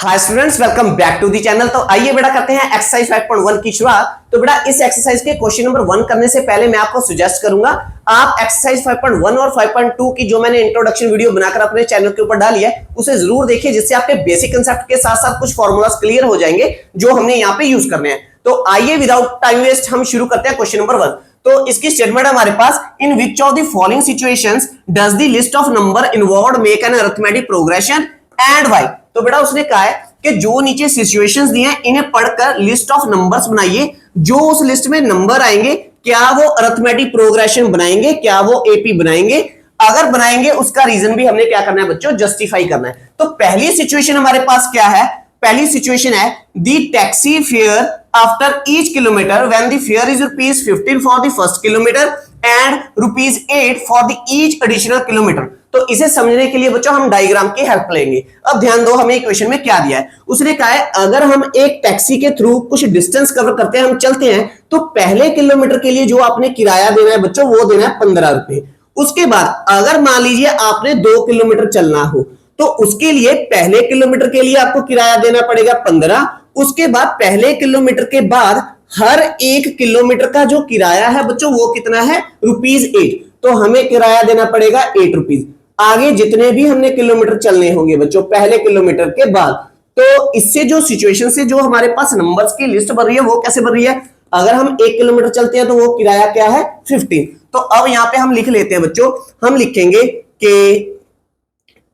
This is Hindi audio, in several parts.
Hi students, welcome back to the channel. तो आइए बेटा करते हैं एक्सरसाइज 5.1 की शुरुआत। तो बेटा इस एक्सरसाइज के क्वेश्चन नंबर 1 करने से पहले मैं आपको सजेस्ट करूंगा आप एक्सरसाइज 5.1 और 5.2 की जो मैंने इंट्रोडक्शन वीडियो बनाकर अपने चैनल के ऊपर डाली है उसे जरूर देखिए, जिससे आपके बेसिक कांसेप्ट के साथ साथ कुछ फॉर्मूलाज क्लियर हो जाएंगे जो हमने यहाँ पे यूज करने हैं। तो आइए विदाउट टाइम वेस्ट हम शुरू करते हैं क्वेश्चन नंबर 1। तो इसकी स्टेटमेंट हमारे पास, in which of the following situations does the list of number involved make an arithmetic progression and why. तो बेटा उसने कहा है कि जो नीचे सिचुएशंस दी हैं इन्हें पढ़कर लिस्ट ऑफ नंबर्स बनाइए, जो उस लिस्ट में नंबर आएंगे क्या वो अरिथमेटिक प्रोग्रेशन बनाएंगे, क्या वो एपी बनाएंगे। अगर बनाएंगे उसका रीजन भी हमने क्या करना है बच्चों, जस्टिफाई करना है। तो पहली सिचुएशन हमारे पास क्या है, पहली सिचुएशन है the taxi fare after each kilometre when the fair is ₹15 for the first kilometre and ₹8 for the each additional kilometre. तो इसे समझने के लिए बच्चों हम डायग्राम की हेल्प लेंगे। अब ध्यान दो, हमें इक्वेशन में क्या दिया है। उसने कहा है अगर हम एक टैक्सी के थ्रू कुछ डिस्टेंस कवर करते हैं, हम चलते हैं, तो पहले किलोमीटर के लिए जो आपने किराया देना है बच्चों वो देना है ₹15। उसके बाद अगर मान लीजिए आपने 2 किलोमीटर चलना हो तो उसके लिए पहले किलोमीटर के लिए आपको किराया देना पड़ेगा 15। उसके बाद पहले किलोमीटर के बाद हर एक किलोमीटर का जो किराया है बच्चों वो कितना है, ₹8। तो हमें किराया देना पड़ेगा ₹8। आगे जितने भी हमने किलोमीटर चलने होंगे बच्चों पहले किलोमीटर के बाद, तो इससे जो सिचुएशन से जो हमारे पास नंबर्स की लिस्ट बन रही है वो कैसे बन रही है। अगर हम 1 किलोमीटर चलते हैं तो वो किराया क्या है, 15। तो अब यहां पे हम लिख लेते हैं बच्चों, हम लिखेंगे कि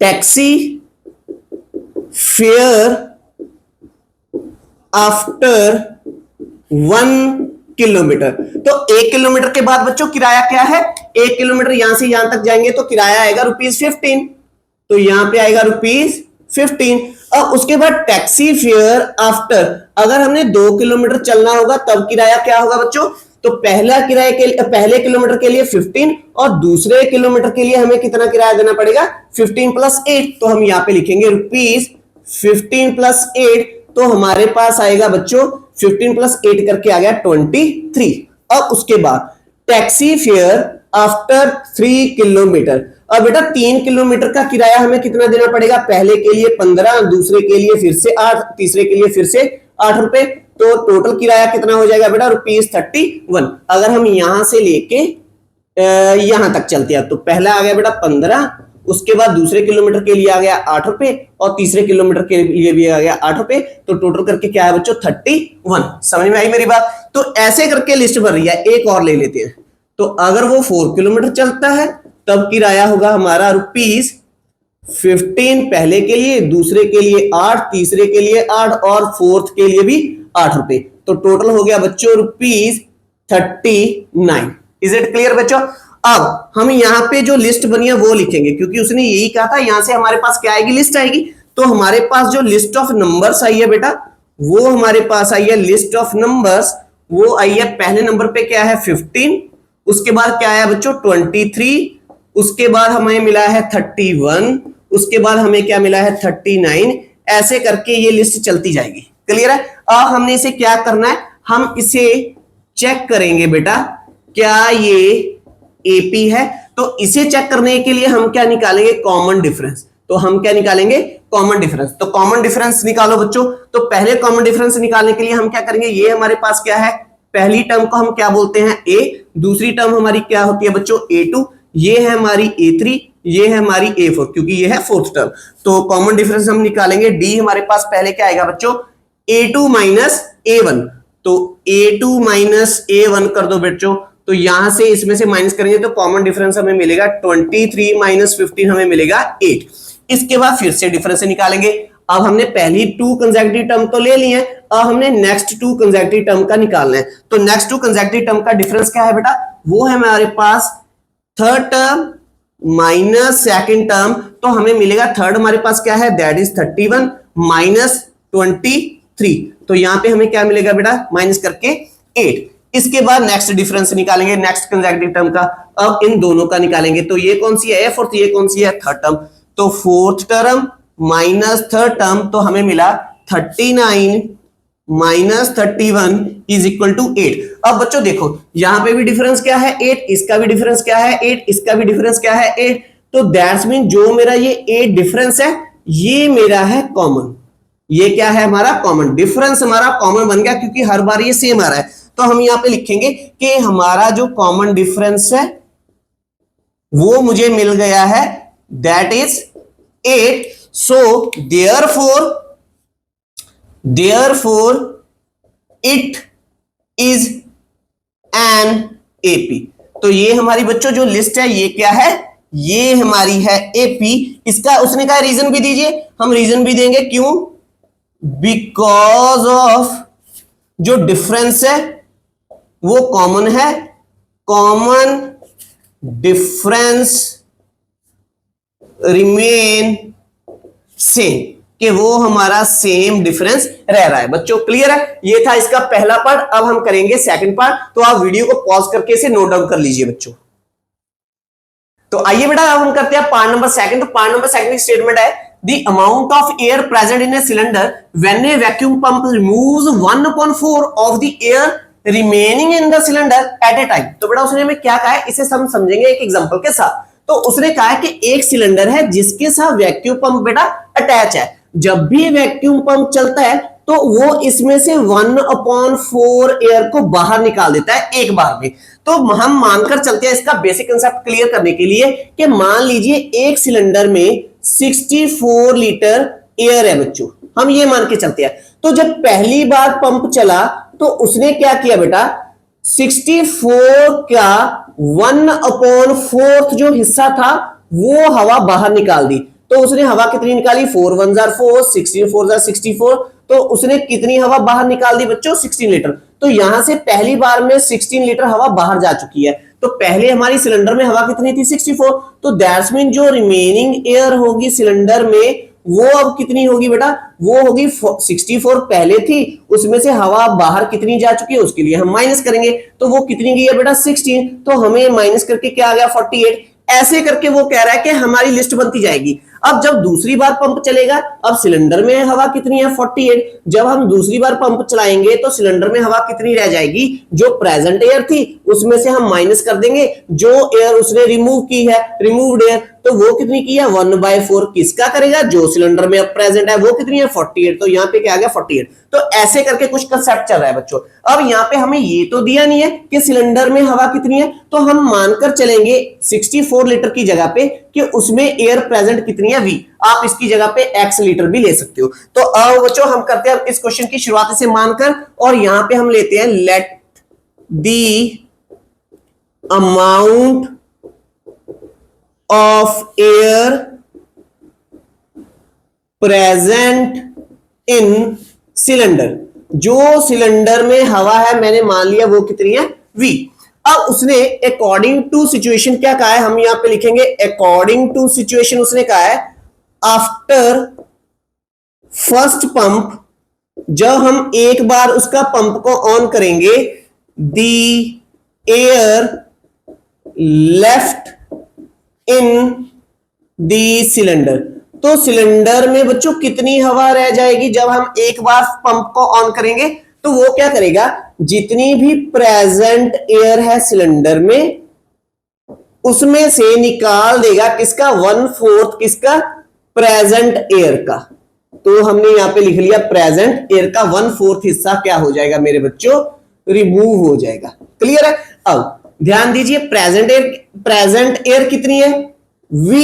टैक्सी फेयर आफ्टर 1 किलोमीटर। तो 1 किलोमीटर के बाद बच्चों किराया क्या है, 1 किलोमीटर यहां से यहां तक जाएंगे तो किराया आएगा ₹15। तो यहां पे आएगा ₹15। अब उसके बाद टैक्सी फेयर आफ्टर, अगर हमने 2 किलोमीटर चलना होगा तब किराया क्या होगा बच्चों, तो पहले किलोमीटर के लिए 15 और दूसरे किलोमीटर के लिए हमें कितना किराया देना पड़ेगा, 15 + 8। तो हम यहां पे लिखेंगे ₹15 + 8। तो हमारे पास आएगा बच्चों 15 + 8 करके आ गया 23। अब उसके बाद टैक्सी फेयर आफ्टर 3 किलोमीटर। अब बेटा 3 किलोमीटर का किराया हमें कितना देना पड़ेगा, पहले के लिए 15, दूसरे के लिए फिर से 8, तीसरे के लिए फिर से ₹8। तो टोटल किराया कितना हो जाएगा बेटा, ₹31। अगर हम यहां से लेके यहां तक चलते हैं तो पहला आ गया बेटा 15, उसके बाद दूसरे किलोमीटर के लिए आ गया ₹8 और तीसरे किलोमीटर के लिए भी आ गया ₹8। तो टोटल करके क्या है बच्चों, 31। समझ में आई मेरी बात। तो ऐसे करके लिस्ट बन रही है। एक और ले लेते हैं। तो अगर वो 4 किलोमीटर चलता है तब किराया होगा हमारा ₹15 पहले के लिए, दूसरे के लिए 8, तीसरे के लिए 8 और फोर्थ के लिए भी ₹8। तो टोटल हो गया बच्चों ₹39। इज इट क्लियर बच्चों। अब हम यहां पे जो लिस्ट बनी है वो लिखेंगे, क्योंकि उसने यही कहा था यहां से हमारे पास क्या आएगी, लिस्ट आएगी। तो हमारे पास जो लिस्ट ऑफ नंबर्स आई है बेटा वो हमारे पास आई है, लिस्ट ऑफ नंबर्स वो आई है। पहले नंबर पे क्या है 15, उसके बाद क्या है बच्चों 23, उसके बाद हमें मिला है 31, उसके बाद हमें क्या मिला है 39। ऐसे करके ये लिस्ट चलती जाएगी। क्लियर है। अब हमने इसे क्या करना है, हम इसे चेक करेंगे बेटा क्या ये एपी है। तो इसे चेक करने के लिए हम क्या निकालेंगे, कॉमन डिफरेंस। तो हम क्या निकालेंगे, कॉमन डिफरेंस। तो कॉमन डिफरेंस निकालो बच्चों। तो पहले कॉमन डिफरेंस निकालने के लिए हम क्या करेंगे, ये हमारे पास क्या है, पहली टर्म को हम क्या बोलते हैं A, दूसरी टर्म हमारी क्या होती है बच्चों A2, ये है हमारी A3, ये है हमारी A4, क्योंकि ये है फोर्थ टर्म। तो कॉमन डिफरेंस हम निकालेंगे, D हमारे पास पहले क्या आएगा बच्चों, A2 - A1। तो A2 - A1 कर दो बच्चों। तो यहां से इसमें से माइनस करेंगे तो कॉमन डिफरेंस हमें मिलेगा 23 - 15 हमें मिलेगा 8। इसके बाद फिर से डिफरेंस निकालेंगे। अब हमने पहली 2 कंसेक्यूटिव टर्म तो ले ली है, अब हमने नेक्स्ट 2 कंसेक्यूटिव टर्म का निकालना है। तो नेक्स्ट 2 कंसेक्यूटिव टर्म का डिफरेंस क्या है बेटा, वो है हमारे पास third term minus second term. तो हमें मिलेगा थर्ड हमारे पास क्या है, दैट इज 31 - 23। तो यहां पे हमें क्या मिलेगा बेटा, माइनस करके 8। इसके बाद नेक्स्ट डिफरेंस निकालेंगे नेक्स्ट कंसेक्यूटिव टर्म का। अब इन दोनों का निकालेंगे। तो ये कौन सी है, फोर्थ, ये कौन सी है, थर्ड टर्म। तो fourth term minus third term, तो हमें मिला 39 - 31 = 8। अब बच्चों देखो यहां पे भी डिफरेंस क्या है 8, इसका भी डिफरेंस क्या है 8, इसका भी डिफरेंस क्या है 8। तो दैट्स मीन जो मेरा ये 8 डिफरेंस है ये मेरा है कॉमन। ये क्या है हमारा कॉमन, डिफरेंस हमारा कॉमन बन गया क्योंकि हर बार ये सेम आ रहा है। तो हम यहां पे लिखेंगे कि हमारा जो कॉमन डिफरेंस है वो मुझे मिल गया है, that is 8। So therefore it is an AP. तो ये हमारी बच्चों जो लिस्ट है ये क्या है, ये हमारी है एपी। इसका उसने कहा रीजन भी दीजिए, हम रीजन भी देंगे, क्यों, बिकॉज ऑफ जो डिफरेंस है वो कॉमन है, कॉमन डिफरेंस रिमेन सेम, कि वो हमारा सेम डिफरेंस रह रहा है। बच्चों क्लियर है, ये था इसका पहला पार्ट। अब हम करेंगे सेकंड पार्ट, तो आप वीडियो को पॉज करके इसे नोट डाउन कर लीजिए बच्चों। तो आइए बेटा अब हम करते हैं पार्ट नंबर सेकंड। तो पार्ट नंबर सेकंड की स्टेटमेंट है, the amount of air present in a cylinder when A vacuum pump removes 1/4 of the air remaining in the cylinder eight A time. तो बेटा उसने हमें क्या कहा है, इसे हम समझेंगे एक एग्जांपल के साथ। तो उसने कहा है कि एक सिलेंडर है जिसके साथ वैक्यूम पंप बेटा अटैच है। जब भी वैक्यूम पंप चलता है तो वो इसमें से 1/4 एयर को बाहर निकाल देता है एक बार में। तो हम मानकर चलते हैं, इसका बेसिक कंसेप्ट क्लियर करने के लिए, कि मान लीजिए एक सिलेंडर में 64 लीटर एयर है बच्चों, हम ये मान के चलते हैं। तो जब पहली बार पंप चला तो उसने क्या किया बेटा, 64 का 1/4 जो हिस्सा था वो हवा बाहर निकाल दी। तो उसने हवा कितनी निकाली, 4 1 4, 16 4 64। तो उसने कितनी हवा बाहर निकाल दी बच्चों, 16 लीटर। तो यहां से पहली बार में 16 लीटर हवा बाहर जा चुकी है। तो पहले हमारी सिलेंडर में हवा कितनी थी, 64। तो दैट्स मीन जो रिमेनिंग एयर होगी सिलेंडर में वो अब कितनी होगी बेटा, वो होगी 64 पहले थी, उसमें से हवा बाहर कितनी जा चुकी है उसके लिए हम माइनस करेंगे। तो वो कितनी गई है बेटा, 16। तो हमें माइनस करके क्या आ गया, 48। ऐसे करके वो कह रहा है कि हमारी लिस्ट बनती जाएगी। अब जब दूसरी बार पंप चलेगा, अब सिलेंडर में हवा कितनी है, 48। जब हम दूसरी बार पंप चलाएंगे तो सिलेंडर में हवा कितनी रह जाएगी, जो प्रेजेंट एयर थी उसमें से हम माइनस कर देंगे जो एयर उसने रिमूव की है, रिमूव्ड एयर। तो वो कितनी की है, 1/4 किसका करेगा, जो सिलेंडर में अब प्रेजेंट है वो कितनी है, 48। तो यहाँ पे क्या आ गया, 48। तो ऐसे करके कुछ कंसेप्ट चल रहा है बच्चों। अब यहाँ पे हमें ये तो दिया नहीं है कि सिलेंडर में हवा कितनी है, तो हम मानकर चलेंगे 64 लीटर की जगह पे कि उसमें एयर प्रेजेंट कितनी है, V। आप इसकी जगह पे x लीटर भी ले सकते हो। तो अब बच्चों हम करते हैं इस क्वेश्चन की शुरुआत से मानकर, और यहां पे हम लेते हैं let the amount of air present in cylinder. जो सिलेंडर में हवा है मैंने मान लिया वो कितनी है, V। अब उसने अकॉर्डिंग टू सिचुएशन क्या कहा है, हम यहां पे लिखेंगे अकॉर्डिंग टू सिचुएशन। उसने कहा है आफ्टर फर्स्ट पंप, जब हम एक बार उसका पंप को ऑन करेंगे, the air left in the cylinder. तो सिलेंडर में बच्चों कितनी हवा रह जाएगी जब हम एक बार पंप को ऑन करेंगे, तो वो क्या करेगा, जितनी भी प्रेजेंट एयर है सिलेंडर में उसमें से निकाल देगा किसका, 1/4 किसका, प्रेजेंट एयर का। तो हमने यहां पे लिख लिया प्रेजेंट एयर का 1/4 हिस्सा क्या हो जाएगा मेरे बच्चों, रिमूव हो जाएगा। क्लियर है। अब ध्यान दीजिए, प्रेजेंट एयर कितनी है, V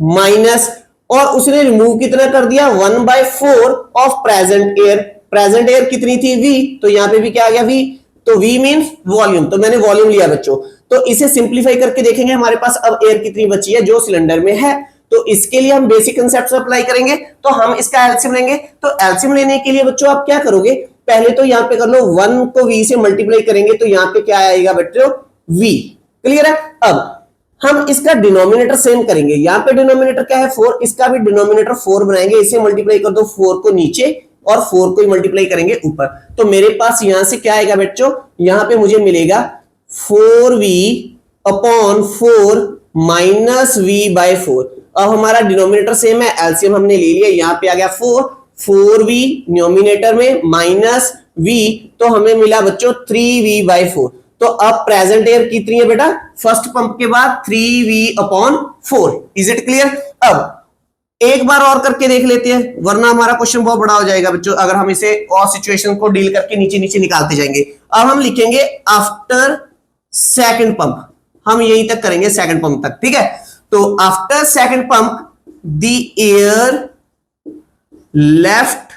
माइनस, और उसने रिमूव कितना कर दिया, 1/4 of present air. Present air कितनी थी, V। तो यहां पे भी क्या आ गया, V। तो V मींस वॉल्यूम, तो मैंने वॉल्यूम लिया बच्चों। तो इसे सिंप्लीफाई करके देखेंगे हमारे पास अब एयर कितनी बची है जो सिलेंडर में है। तो इसके लिए हम बेसिक कंसेप्ट अप्लाई करेंगे, तो हम इसका एलसीएम लेंगे। तो एलसीएम लेने के लिए बच्चों आप क्या करोगे, पहले तो यहां पे कर लो 1 को V से मल्टीप्लाई करेंगे तो यहां पे क्या आएगा बच्चों, V। क्लियर है। अब हम इसका डिनोमिनेटर सेम करेंगे, यहां पे डिनोमिनेटर क्या है, 4, इसका भी डिनोमिनेटर 4 बनाएंगे। इसे मल्टीप्लाई कर दो 4 को नीचे और 4 को मल्टीप्लाई करेंगे ऊपर। तो मेरे पास यहां से क्या आएगा बच्चों, यहां पे मुझे मिलेगा 4V/4 माइनस V/4। अब हमारा डिनोमिनेटर सेम है, एलसीएम हमने ले लिया, यहां पे आ गया 4V डिनोमिनेटर में माइनस V, तो हमें मिला बच्चों 3V/4। तो अब प्रेजेंट एयर कितनी है बेटा, फर्स्ट पंप के बाद 3V/4। Is it clear. अब एक बार और करके देख लेते हैं, वरना हमारा क्वेश्चन बहुत बड़ा हो जाएगा बच्चों अगर हम इसे और सिचुएशन को डील करके नीचे नीचे निकालते जाएंगे। अब हम लिखेंगे आफ्टर सेकंड पंप, हम यहीं तक करेंगे सेकंड पंप तक, ठीक है। तो after second pump the air left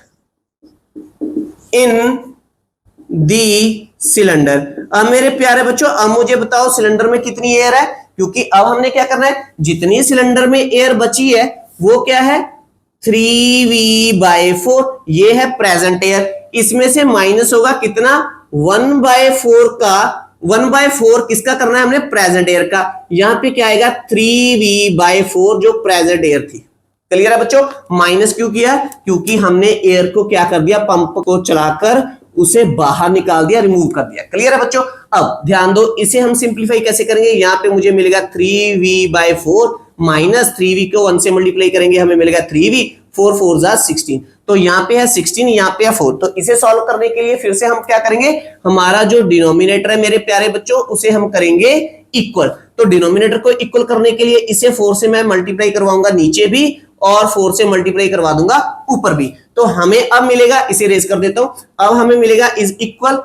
in the cylinder. अब मेरे प्यारे बच्चों अब मुझे बताओ सिलेंडर में कितनी एयर है, क्योंकि अब हमने क्या करना है, जितनी सिलेंडर में एयर बची है वो क्या है 3v/4, ये है प्रेजेंट एयर। इसमें से माइनस होगा कितना 1/4 का, 1/4 किसका करना है हमने प्रेजेंट एयर का, यहां पे क्या आएगा 3v/4 जो प्रेजेंट एयर थी। क्लियर है बच्चों, माइनस क्यों किया, क्योंकि हमने एयर को क्या कर दिया पंप को चलाकर उसे बाहर निकाल दिया, रिमूव कर दिया। क्लियर है बच्चों। अब ध्यान दो इसे हम सिंप्लीफाई कैसे करेंगे, यहां पे मुझे मिलेगा 3v/4 माइनस 3v को 1 से मल्टीप्लाई करेंगे हमें मिलेगा 3v, 4 4 जा 16, तो यहाँ पे है 16 यहाँ पे है 4। तो इसे सॉल्व करने के लिए फिर से हम क्या करेंगे, हमारा जो डिनोमिनेटर है मेरे प्यारे बच्चों उसे हम करेंगे इक्वल। तो डिनोमिनेटर को इक्वल करने के लिए इसे 4 से मैं मल्टीप्लाई करवाऊंगा नीचे भी और 4 से मल्टीप्लाई करवा दूंगा ऊपर भी। तो हमें अब मिलेगा, इसे रेज कर देता हूं, अब हमें मिलेगा इज इक्वल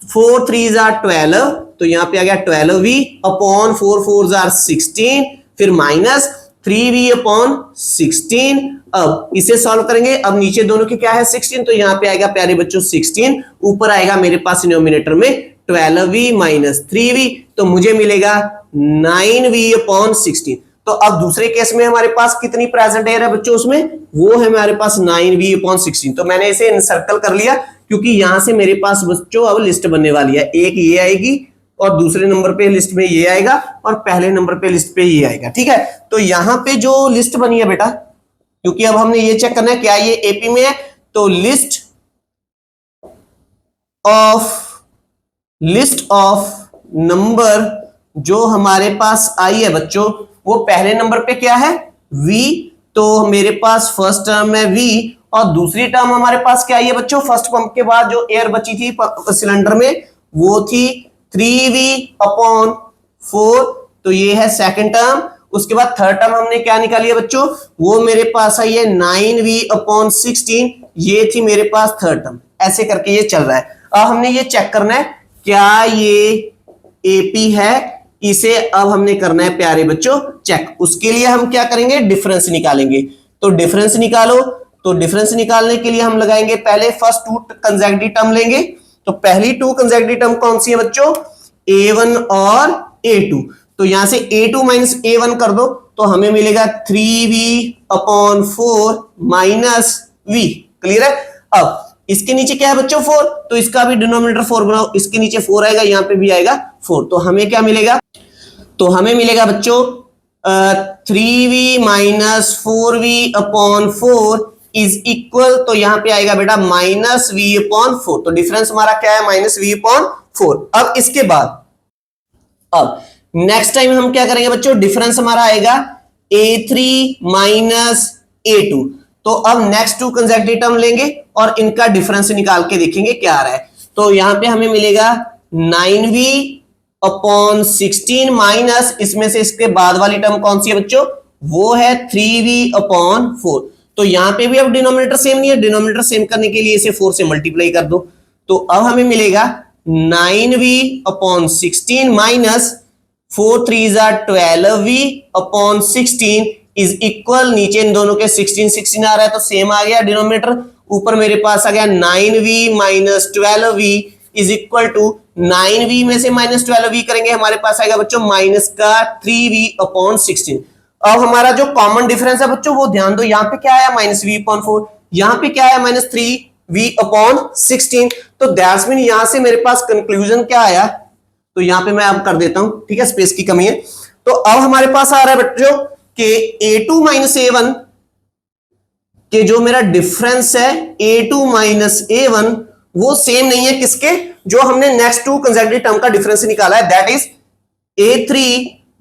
4 3 जा 12, तो यहां पे आ गया 12v अपॉन 4 4 जा 16, फिर माइनस 3v अपॉन 16। अब इसे सॉल्व करेंगे, अब नीचे दोनों के क्या है 16, तो यहां पे आएगा प्यारे बच्चों 16, ऊपर आएगा मेरे पास डिनोमिनेटर में 12v माइनस 3v, तो मुझे मिलेगा 9v अपॉन 16। तो अब दूसरे केस में हमारे पास कितनी प्रेजेंट एयर है बच्चों, उसमें वो है हमारे पास 9v अपॉन 16। तो मैंने इसे सर्कल कर लिया क्योंकि यहां से मेरे पास बच्चों अब लिस्ट बनने वाली है, एक ये आएगी और दूसरे नंबर पे लिस्ट में ये आएगा और पहले नंबर पे लिस्ट पे ये आएगा, ठीक है। तो यहां पे जो लिस्ट बनी है बेटा, क्योंकि अब हमने ये चेक करना है क्या ये एपी में है, तो लिस्ट ऑफ नंबर जो हमारे पास आई है बच्चों वो पहले नंबर पे क्या है v, तो मेरे पास फर्स्ट टर्म है v और दूसरी टर्म हमारे पास क्या है बच्चों, फर्स्ट पंप के बाद जो एयर बची थी सिलेंडर में वो थी 3v अपॉन 4, तो ये है सेकंड टर्म। उसके बाद थर्ड टर्म हमने क्या निकाली है बच्चों, वो मेरे पास आई है 9v अपॉन 16, ये थी मेरे पास थर्ड टर्म। ऐसे करके ये चल रहा है। अब हमने ये चेक करना है क्या ये एपी है, इसे अब हमने करना है प्यारे बच्चों चेक। उसके लिए हम क्या करेंगे, डिफरेंस निकालेंगे। तो डिफरेंस निकालो, तो डिफरेंस निकालने के लिए हम लगाएंगे पहले फर्स्ट 2 कंसेक्यूटिव टर्म लेंगे। तो पहली 2 कंसेक्यूटिव टर्म कौन सी है बच्चों, a1 और a2। तो यहां से a2 माइनस a1 कर दो तो हमें मिलेगा 3v upon 4 minus v। Clear है। अब इसके नीचे क्या है बच्चों 4, तो इसका भी डिनोमिनेटर 4 बनाओ, इसके नीचे 4 आएगा यहां पे भी आएगा 4, तो हमें क्या मिलेगा, तो हमें मिलेगा बच्चों 3v minus 4v upon 4 is equal, तो यहां पे आएगा बेटा माइनस v अपॉन 4। तो डिफरेंस हमारा क्या है माइनस v अपॉन 4। अब इसके बाद अब नेक्स्ट टाइम हम क्या करेंगे बच्चों, डिफरेंस हमारा आएगा a3 माइनस a2। तो अब नेक्स्ट 2 कंसेक्यूटिव टर्म लेंगे और इनका डिफरेंस निकाल के देखेंगे क्या आ रहा है। तो यहां पे हमें मिलेगा 9v अपॉन 16 माइनस इसमें से इसके बाद वाली टर्म कौन सी है बच्चों, वो है 3v अपॉन 4। तो यहां पे भी अब डिनोमिनेटर सेम नहीं है, डिनोमिनेटर सेम करने के लिए इसे 4 से मल्टीप्लाई कर दो। तो अब हमें मिलेगा 9v अपॉन 16 माइनस 4 3 जा 12v अपॉन 16 इज इक्वल, नीचे इन दोनों के 16 16 आ रहा है तो सेम आ गया डिनोमिनेटर, ऊपर मेरे पास आ गया 9v minus 12v is equal to 9v में से माइनस 12v करेंगे हमारे पास आएगा बच्चों माइनस का 3v अपॉन 16। अब हमारा जो कॉमन डिफरेंस है बच्चों वो ध्यान दो, यहाँ पे क्या आया माइनस v अपॉन 4, यहाँ पे क्या आया माइनस 3v अपॉन 16। तो दैट्स मीन यहां से मेरे पास कंक्लूजन क्या आया, तो यहां पे मैं अब कर देता हूं, ठीक है स्पेस की कमी है। तो अब हमारे पास आ रहा है बच्चों कि a2 माइनस a1 के जो मेरा डिफरेंस है a2 माइनस a1 वो सेम नहीं है किसके, जो हमने नेक्स्ट 2 कंसेक्यूटिव टर्म का डिफरेंस निकाला है, that is a3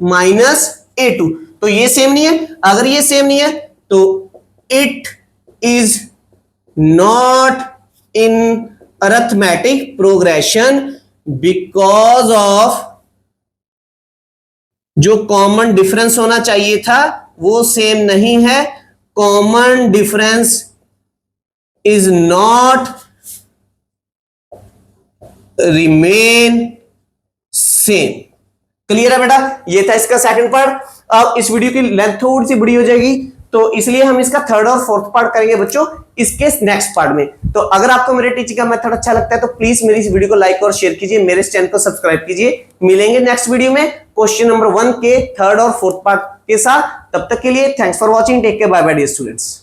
minus a2। तो ये सेम नहीं है, अगर ये सेम नहीं है तो it is not in arithmetic progression because of जो कॉमन डिफरेंस होना चाहिए था वो सेम नहीं है common difference is not remain same. Clear है बेटा, ये था इसका सेकंड पार्ट। अब इस वीडियो की लेंथ थोड़ी सी बड़ी हो जाएगी, तो इसलिए हम इसका थर्ड और फोर्थ पार्ट करेंगे बच्चों इसके नेक्स्ट पार्ट में। तो अगर आपको मेरे टीचिंग का मेथड अच्छा लगता है तो प्लीज मेरी इस वीडियो को लाइक और शेयर कीजिए, मेरे इस चैनल को सब्सक्राइब कीजिए। मिलेंगे नेक्स्ट वीडियो में क्वेश्चन नंबर 1 के थर्ड और फोर्थ पार्ट के साथ। तब तक के लिए thanks for watching, take care, bye bye dear students.